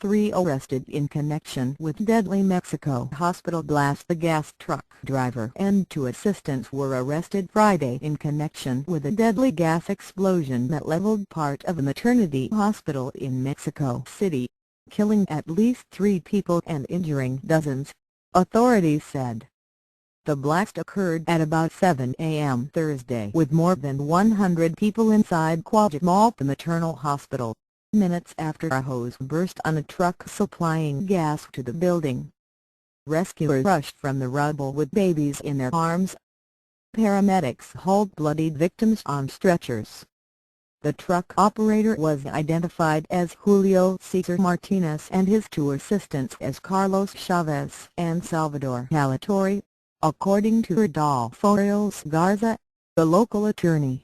3 arrested in connection with deadly Mexico hospital blast. The gas truck driver and 2 assistants were arrested Friday in connection with a deadly gas explosion that leveled part of a maternity hospital in Mexico City, killing at least 3 people and injuring dozens, authorities said. The blast occurred at about 7 a.m. Thursday with more than 100 people inside Cuajimalpa Maternal Hospital, minutes after a hose burst on a truck supplying gas to the building. Rescuers rushed from the rubble with babies in their arms. Paramedics hauled bloodied victims on stretchers. The truck operator was identified as Julio César Martínez and his 2 assistants as Carlos Chavez and Salvador Alatorre, according to Rodolfo Rios Garza, the local attorney.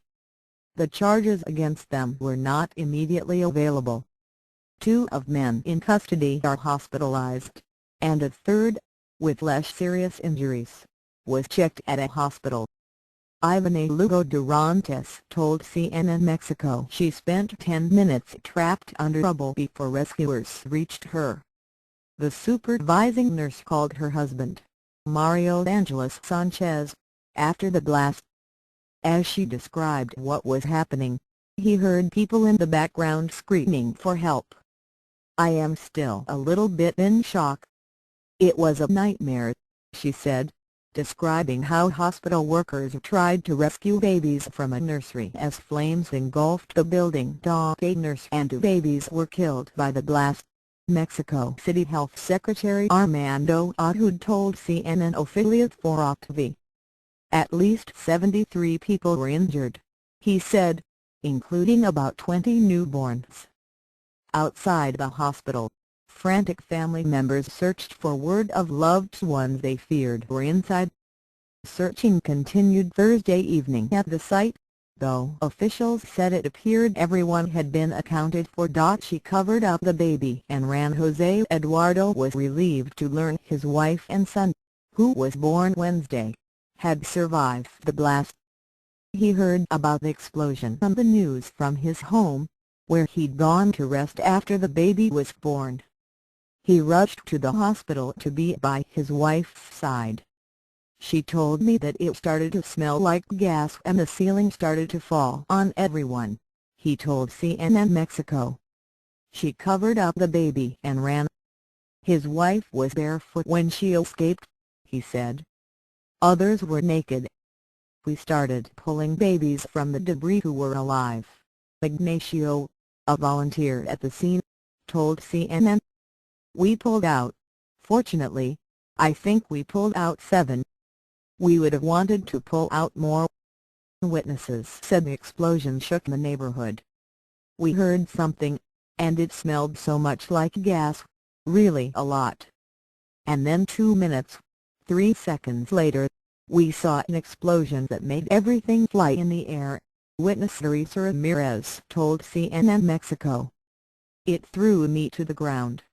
The charges against them were not immediately available. 2 of men in custody are hospitalized, and a third, with less serious injuries, was checked at a hospital. Ivana Lugo Durantes told CNN Mexico she spent 10 minutes trapped under rubble before rescuers reached her. The supervising nurse called her husband, Mario Angeles Sanchez, after the blast. As she described what was happening, he heard people in the background screaming for help. "I am still a little bit in shock. It was a nightmare," she said, describing how hospital workers tried to rescue babies from a nursery as flames engulfed the building. A nurse and 2 babies were killed by the blast, Mexico City Health Secretary Armando Ahud told CNN affiliate 4TV. At least 73 people were injured, he said, including about 20 newborns. Outside the hospital, frantic family members searched for word of loved ones they feared were inside. Searching continued Thursday evening at the site, though officials said it appeared everyone had been accounted for. She covered up the baby and ran. Jose Eduardo was relieved to learn his wife and son, who was born Wednesday, had survived the blast. He heard about the explosion on the news from his home, where he'd gone to rest after the baby was born. He rushed to the hospital to be by his wife's side. "She told me that it started to smell like gas and the ceiling started to fall on everyone," he told CNN Mexico. "She covered up the baby and ran. His wife was barefoot when she escaped," he said. "Others were naked. We started pulling babies from the debris who were alive," Ignacio, a volunteer at the scene, told CNN. "We pulled out. Fortunately, I think we pulled out 7. We would have wanted to pull out more." Witnesses said the explosion shook the neighborhood. "We heard something, and it smelled so much like gas, really a lot. And then 2 minutes, 3 seconds later, we saw an explosion that made everything fly in the air," witness Teresa Ramirez told CNN Mexico. "It threw me to the ground.